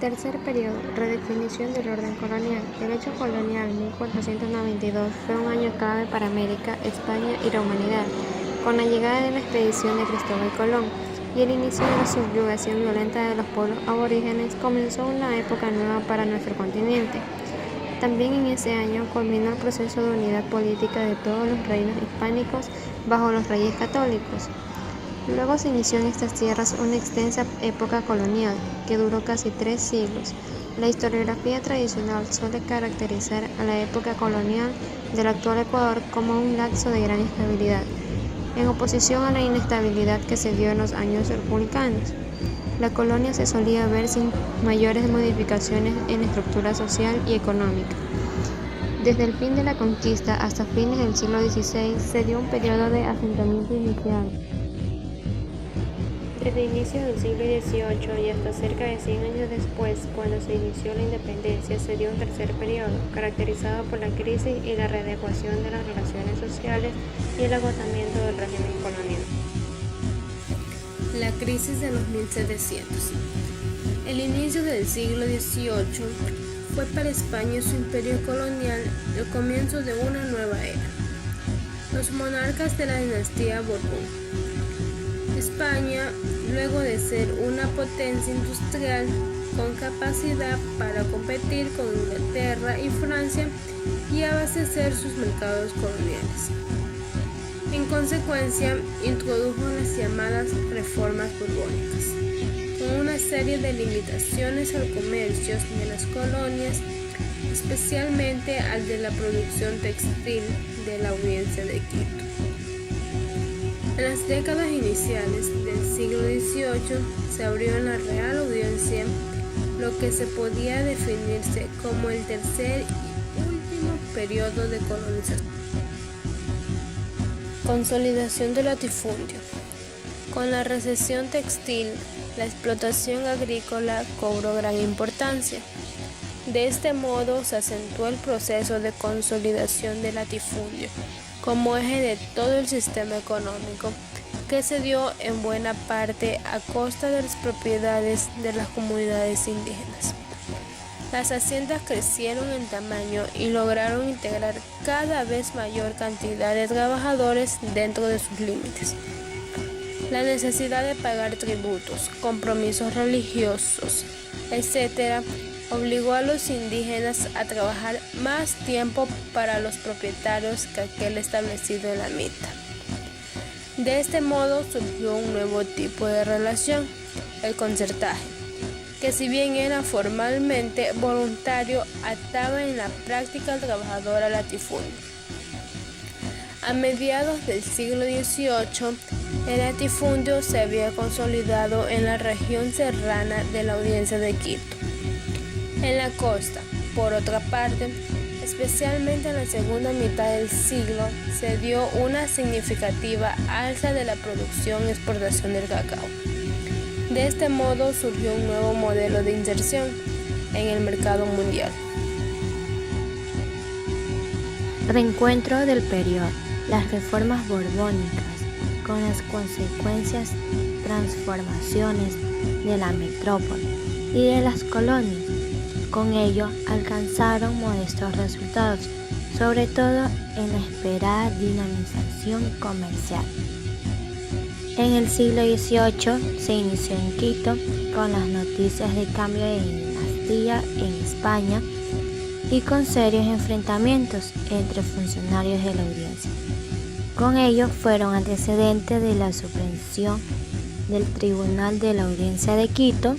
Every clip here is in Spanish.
Tercer periodo, redefinición del orden colonial. El hecho colonial 1492 fue un año clave para América, España y la humanidad, con la llegada de la expedición de Cristóbal Colón y el inicio de la subjugación violenta de los pueblos aborígenes. Comenzó una época nueva para nuestro continente. También en ese año culminó el proceso de unidad política de todos los reinos hispánicos bajo los reyes católicos. Luego se inició en estas tierras una extensa época colonial que duró casi 3 siglos. La historiografía tradicional suele caracterizar a la época colonial del actual Ecuador como un lapso de gran estabilidad, en oposición a la inestabilidad que se dio en los años republicanos. La colonia se solía ver sin mayores modificaciones en la estructura social y económica. Desde el fin de la conquista hasta fines del siglo XVI se dio un periodo de asentamiento inicial. Desde inicios del siglo XVIII y hasta cerca de 100 años después, cuando se inició la independencia, se dio un tercer periodo, caracterizado por la crisis y la readecuación de las relaciones sociales y el agotamiento del régimen colonial. La crisis de los 1700. El inicio del siglo XVIII fue para España y su imperio colonial el comienzo de una nueva era. Los monarcas de la dinastía Borbón. España, luego de ser una potencia industrial con capacidad para competir con Inglaterra y Francia y abastecer sus mercados coloniales. En consecuencia, introdujo las llamadas reformas borbónicas, con una serie de limitaciones al comercio de las colonias, especialmente al de la producción textil de la Audiencia de Quito. En las décadas iniciales del siglo XVIII se abrió en la Real Audiencia lo que se podía definirse como el tercer y último periodo de colonización. Consolidación del latifundio. Con la recesión textil, la explotación agrícola cobró gran importancia. De este modo se acentuó el proceso de consolidación del latifundio como eje de todo el sistema económico, que se dio en buena parte a costa de las propiedades de las comunidades indígenas. Las haciendas crecieron en tamaño y lograron integrar cada vez mayor cantidad de trabajadores dentro de sus límites. La necesidad de pagar tributos, compromisos religiosos, etc., obligó a los indígenas a trabajar más tiempo para los propietarios que aquel establecido en la mitad. De este modo surgió un nuevo tipo de relación, el concertaje, que si bien era formalmente voluntario, ataba en la práctica al trabajador al latifundio. A mediados del siglo XVIII, el latifundio se había consolidado en la región serrana de la Audiencia de Quito. En la costa, por otra parte, especialmente en la segunda mitad del siglo, se dio una significativa alza de la producción y exportación del cacao. De este modo surgió un nuevo modelo de inserción en el mercado mundial. Reencuentro del periodo, las reformas borbónicas, con las consecuencias transformaciones de la metrópoli y de las colonias. Con ello alcanzaron modestos resultados, sobre todo en la esperada dinamización comercial. En el siglo XVIII se inició en Quito con las noticias de cambio de dinastía en España y con serios enfrentamientos entre funcionarios de la audiencia. Con ello fueron antecedentes de la suspensión del Tribunal de la Audiencia de Quito.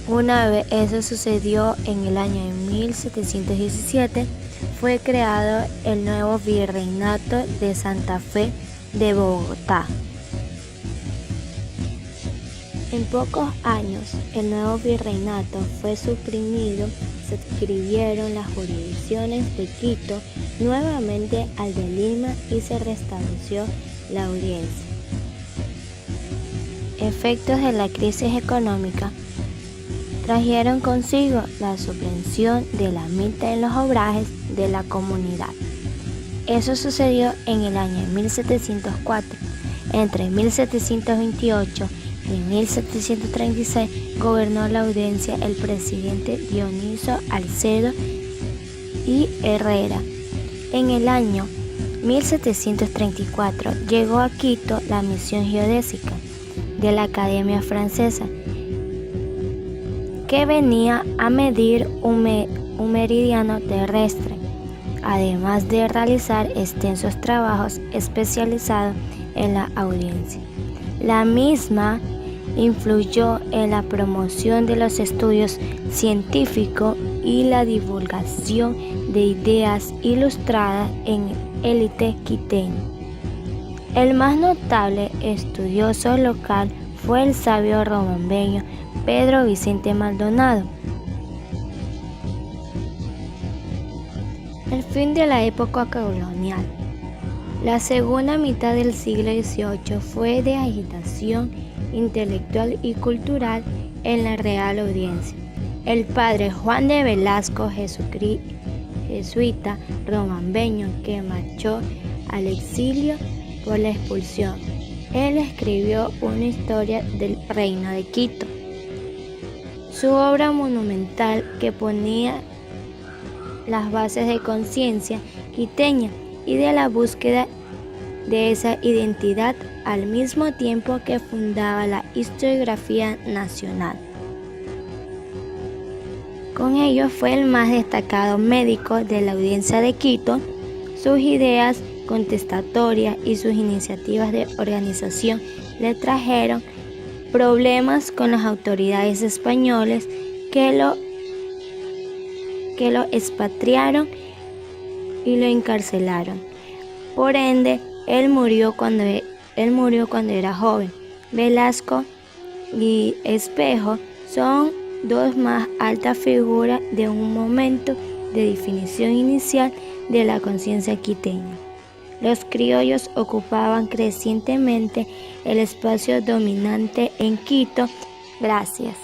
Una vez eso sucedió, en el año 1717 fue creado el nuevo Virreinato de Santa Fe de Bogotá. En pocos años, el nuevo virreinato fue suprimido, se adscribieron las jurisdicciones de Quito nuevamente al de Lima y se restableció la audiencia. Efectos de la crisis económica trajeron consigo la suspensión de la mitad en los obrajes de la comunidad. Eso sucedió en el año 1704. Entre 1728 y En 1736 gobernó la audiencia el presidente Dioniso Alcedo y Herrera. En el año 1734 llegó a Quito la misión geodésica de la Academia Francesa, que venía a medir un meridiano terrestre, además de realizar extensos trabajos especializados en la audiencia. La misma influyó en la promoción de los estudios científicos y la divulgación de ideas ilustradas en élite quiteña. El más notable estudioso local fue el sabio romambeño Pedro Vicente Maldonado. El fin de la época colonial. La segunda mitad del siglo XVIII fue de agitación intelectual y cultural en la Real Audiencia. El padre Juan de Velasco, jesuita romambeño que marchó al exilio por la expulsión, él escribió una historia del Reino de Quito. Su obra monumental que ponía las bases de conciencia quiteña y de la búsqueda de esa identidad al mismo tiempo que fundaba la historiografía nacional. Con ello fue el más destacado médico de la Audiencia de Quito. Sus ideas contestatorias y sus iniciativas de organización le trajeron problemas con las autoridades españoles que lo expatriaron y lo encarcelaron. Por ende, él murió cuando era joven. Velasco y Espejo son dos más altas figuras de un momento de definición inicial de la conciencia quiteña. Los criollos ocupaban crecientemente el espacio dominante en Quito. Gracias.